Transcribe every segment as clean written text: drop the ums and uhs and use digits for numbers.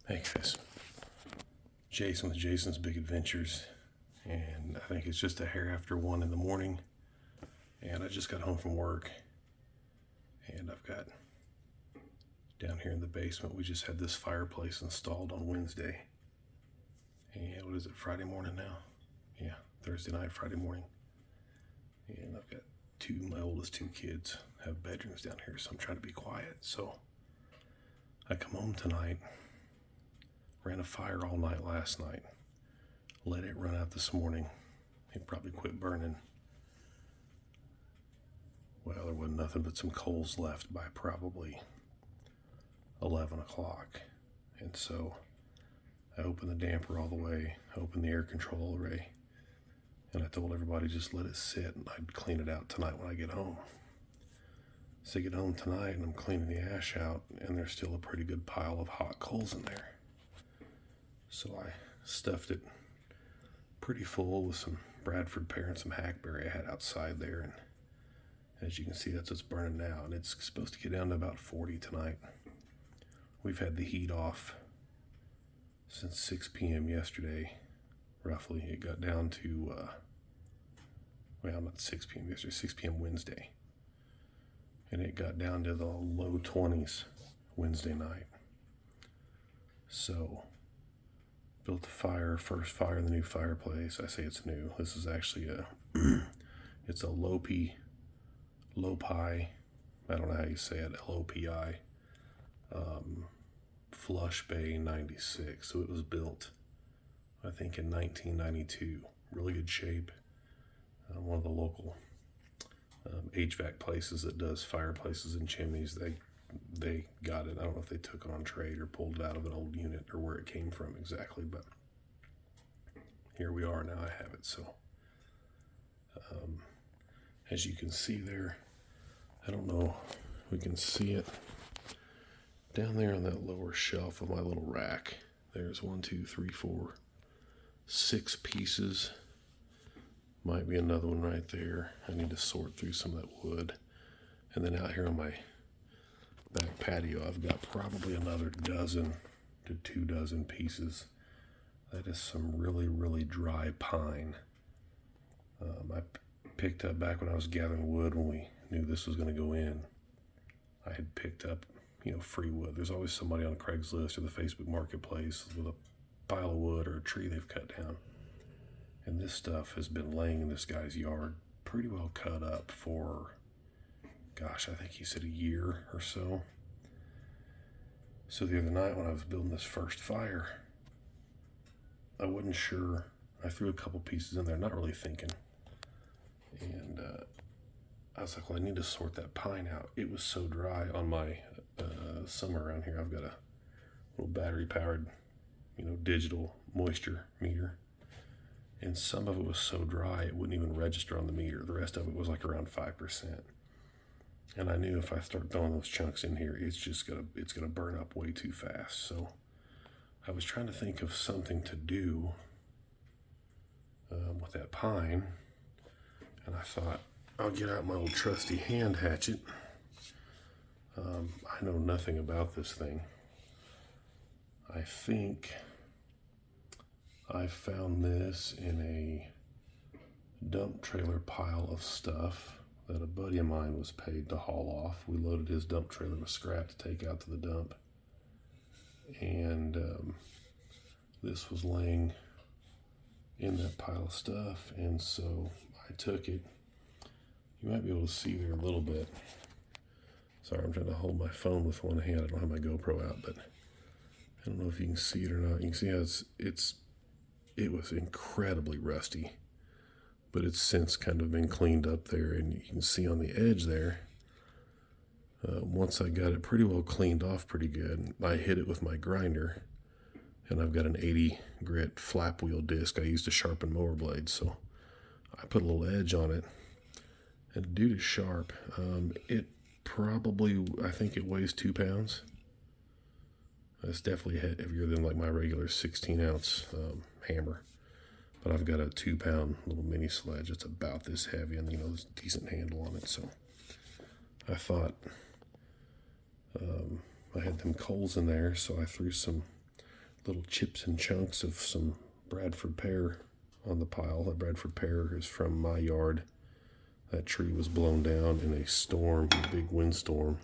Hey guys, Jason with Jason's Big Adventures, and I think it's just a hair after 1 in the morning, and I just got home from work, and I've got down here in the basement, we just had this fireplace installed on Wednesday, and what is it, Friday morning now? Yeah, Thursday night, Friday morning, and I've got my oldest two kids have bedrooms down here, so I'm trying to be quiet, so I come home tonight. Ran a fire all night last night. Let it run out this morning. It probably quit burning. Well, there wasn't nothing but some coals left by probably 11 o'clock. And so I opened the damper all the way, opened the air control array, and I told everybody just let it sit and I'd clean it out tonight when I get home. So I get home tonight and I'm cleaning the ash out, and there's still a pretty good pile of hot coals in there. So I stuffed it pretty full with some Bradford pear and some hackberry I had outside there. And as you can see, that's what's burning now. And it's supposed to get down to about 40 tonight. We've had the heat off since 6 p.m. yesterday, roughly. It got down to, not 6 p.m. yesterday, 6 p.m. Wednesday. And it got down to the low 20s Wednesday night. So built the first fire in the new fireplace. I say it's new. This is actually it's a Lopi, I don't know how you say it, L-O-P-I, Flush Bay 96. So it was built, I think, in 1992. Really good shape. One of the local HVAC places that does fireplaces and chimneys, they got it. I don't know if they took it on trade or pulled it out of an old unit or where it came from exactly, but here we are now. I have it. So as you can see there, I don't know if we can see it down there on that lower shelf of my little rack. There's 1, 2, 3, 4, 6 pieces. Might be another one right there. I need to sort through some of that wood. And then out here on my back patio, I've got probably another 12 to 24 pieces. That is some really, really dry pine. I picked up back when I was gathering wood when we knew this was going to go in. I had picked up, free wood. There's always somebody on Craigslist or the Facebook Marketplace with a pile of wood or a tree they've cut down. And this stuff has been laying in this guy's yard pretty well cut up for, gosh, I think he said a year or so. So the other night when I was building this first fire, I wasn't sure. I threw a couple pieces in there, not really thinking. And I was like, well, I need to sort that pine out. It was so dry on my, somewhere around here, I've got a little battery-powered, digital moisture meter. And some of it was so dry, it wouldn't even register on the meter. The rest of it was like around 5%. And I knew if I start throwing those chunks in here, it's gonna burn up way too fast. So I was trying to think of something to do with that pine, and I thought I'll get out my old trusty hand hatchet. I know nothing about this thing. I think I found this in a dump trailer pile of stuff that a buddy of mine was paid to haul off. We loaded his dump trailer with scrap to take out to the dump. And this was laying in that pile of stuff. And so I took it. You might be able to see there a little bit. Sorry, I'm trying to hold my phone with one hand. I don't have my GoPro out, but I don't know if you can see it or not. You can see how it was incredibly rusty, but it's since kind of been cleaned up there, and you can see on the edge there, once I got it pretty well cleaned off pretty good, I hit it with my grinder, and I've got an 80 grit flap wheel disc I use to sharpen mower blades, so I put a little edge on it, and dude is sharp. It probably, I think it weighs 2 pounds. It's definitely heavier than like my regular 16-ounce hammer. But I've got a 2-pound little mini sledge that's about this heavy, and there's a decent handle on it. So I thought I had them coals in there, so I threw some little chips and chunks of some Bradford pear on the pile. That Bradford pear is from my yard. That tree was blown down in a storm, a big windstorm,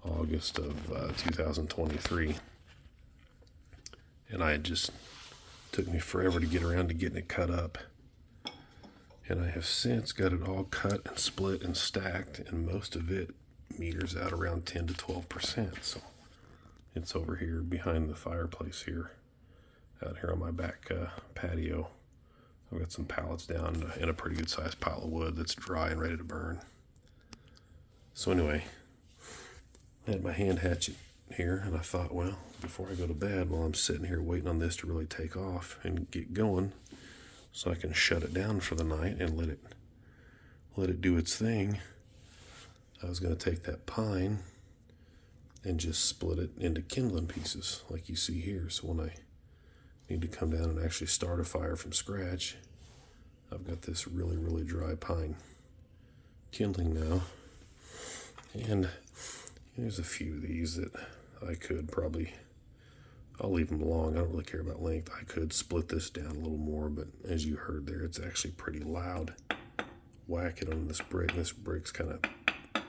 August of 2023. And took me forever to get around to getting it cut up. And I have since got it all cut and split and stacked, and most of it meters out around 10 to 12%. So it's over here behind the fireplace here, out here on my back patio. I've got some pallets down in a pretty good sized pile of wood that's dry and ready to burn. So anyway, I had my hand hatchet here, and I thought, well, before I go to bed, while I'm sitting here waiting on this to really take off and get going, so I can shut it down for the night and let it do its thing, I was going to take that pine and just split it into kindling pieces like you see here. So when I need to come down and actually start a fire from scratch, I've got this really, really dry pine kindling now. And there's a few of these that I could probably, I'll leave them long. I don't really care about length. I could split this down a little more, but as you heard there, it's actually pretty loud. Whack it on this brick. This brick's kind of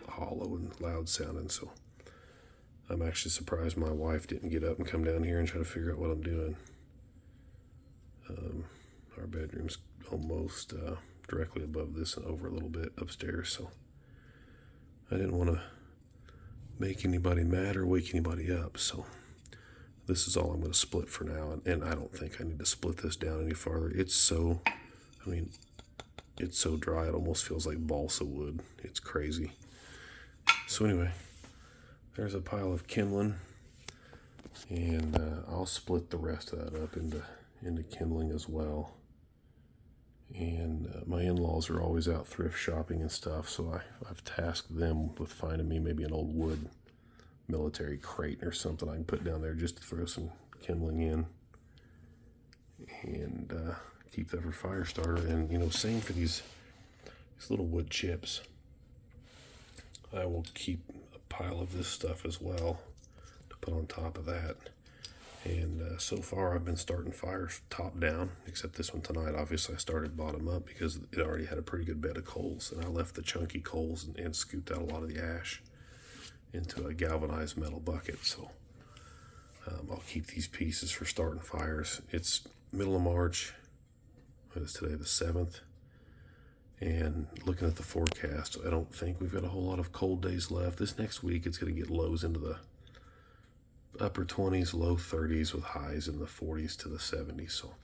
hollow and loud sounding, so I'm actually surprised my wife didn't get up and come down here and try to figure out what I'm doing. Our bedroom's almost directly above this and over a little bit upstairs, so I didn't want to make anybody mad or wake anybody up, so this is all I'm going to split for now, and I don't think I need to split this down any farther. It's so dry it almost feels like balsa wood. It's crazy. So anyway, there's a pile of kindling, and I'll split the rest of that up into kindling as well. And my in-laws are always out thrift shopping and stuff, so I've tasked them with finding me maybe an old wood military crate or something I can put down there just to throw some kindling in and keep that for fire starter. And same for these little wood chips. I will keep a pile of this stuff as well to put on top of that. And so far I've been starting fires top down, except this one tonight. Obviously I started bottom up because it already had a pretty good bed of coals, and I left the chunky coals and scooped out a lot of the ash into a galvanized metal bucket. So I'll keep these pieces for starting fires. It's middle of March. What is today, the 7th? And looking at the forecast, I don't think we've got a whole lot of cold days left. This next week it's going to get lows into the upper 20s, low 30s with highs in the 40s to the 70s. So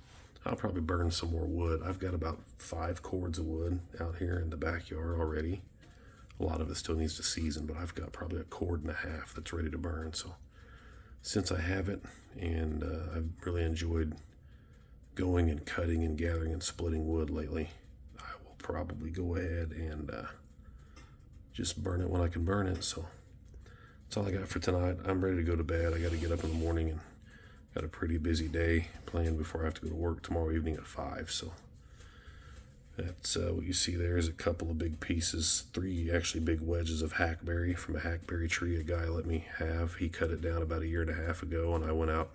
I'll probably burn some more wood. I've got about 5 cords of wood out here in the backyard already. A lot of it still needs to season, but I've got probably a cord and a half that's ready to burn. So since I have it, and I've really enjoyed going and cutting and gathering and splitting wood lately, I will probably go ahead and just burn it when I can burn it. So that's all I got for tonight. I'm ready to go to bed. I got to get up in the morning and got a pretty busy day planned before I have to go to work tomorrow evening at 5. So that's what you see there is a couple of big pieces, 3 actually big wedges of hackberry from a hackberry tree a guy let me have. He cut it down about 1.5 years ago, and I went out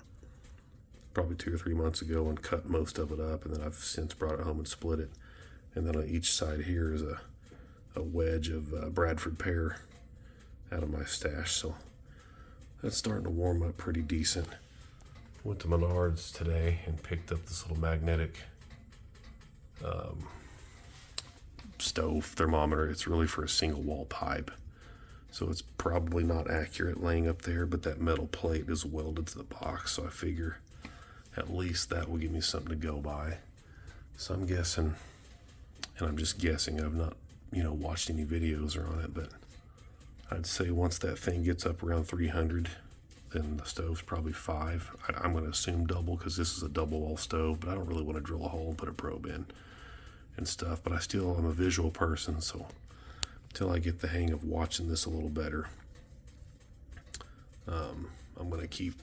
probably 2 or 3 months ago and cut most of it up, and then I've since brought it home and split it. And then on each side here is a wedge of Bradford pear out of my stash. So that's starting to warm up pretty decent. Went to Menards today and picked up this little magnetic stove thermometer. It's really for a single wall pipe, so it's probably not accurate laying up there, but that metal plate is welded to the box, so I figure at least that will give me something to go by. So I'm guessing, and I'm just guessing, I've not watched any videos on it, but I'd say once that thing gets up around 300, then the stove's probably 5. I'm going to assume double because this is a double wall stove, but I don't really want to drill a hole and put a probe in and stuff. But I'm a visual person, so until I get the hang of watching this a little better, I'm going to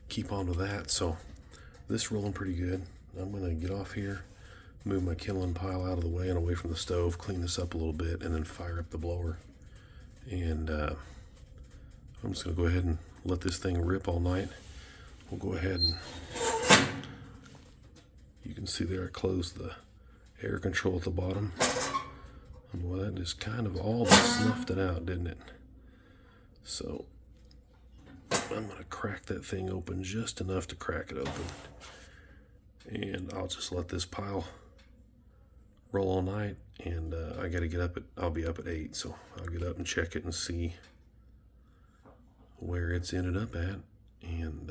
keep on to that. So this rolling pretty good. I'm going to get off here, move my kindling pile out of the way and away from the stove, clean this up a little bit, and then fire up the blower. And I'm just going to go ahead and let this thing rip all night. we'll go ahead and you can see there I closed the air control at the bottom. And boy, that just kind of all but snuffed it out, didn't it? So I'm going to crack that thing open just enough to crack it open. And I'll just let this pile roll all night. And I got to get up I'll be up at 8, so I'll get up and check it and see where it's ended up at. And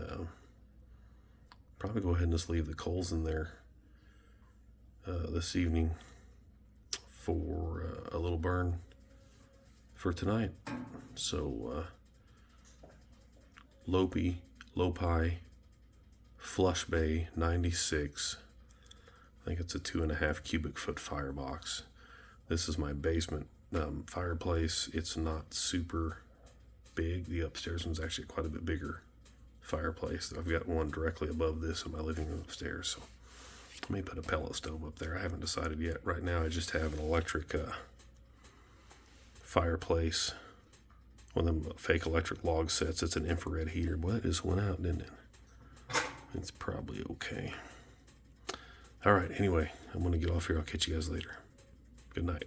probably go ahead and just leave the coals in there this evening for a little burn for tonight. So Lopi Flush Bay 96. I think it's a 2.5 cubic foot firebox. This is my basement fireplace. It's not super big. The upstairs one's actually quite a bit bigger fireplace. I've got one directly above this in my living room upstairs. So I may put a pellet stove up there. I haven't decided yet. Right now I just have an electric fireplace. One of them fake electric log sets. It's an infrared heater. Boy, it just went out, didn't it? It's probably okay. All right, anyway, I'm going to get off here. I'll catch you guys later. Good night.